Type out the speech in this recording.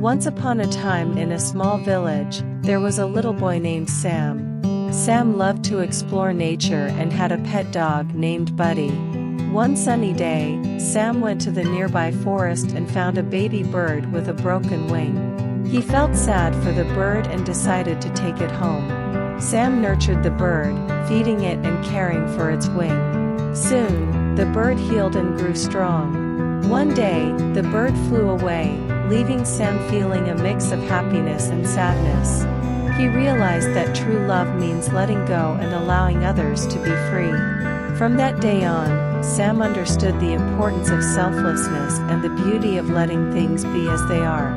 Once upon a time in a small village, there was a little boy named Sam. Sam loved to explore nature and had a pet dog named Buddy. One sunny day, Sam went to the nearby forest and found a baby bird with a broken wing. He felt sad for the bird and decided to take it home. Sam nurtured the bird, feeding it and caring for its wing. Soon, the bird healed and grew strong. One day, the bird flew away, leaving Sam feeling a mix of happiness and sadness. He realized that true love means letting go and allowing others to be free. From that day on, Sam understood the importance of selflessness and the beauty of letting things be as they are.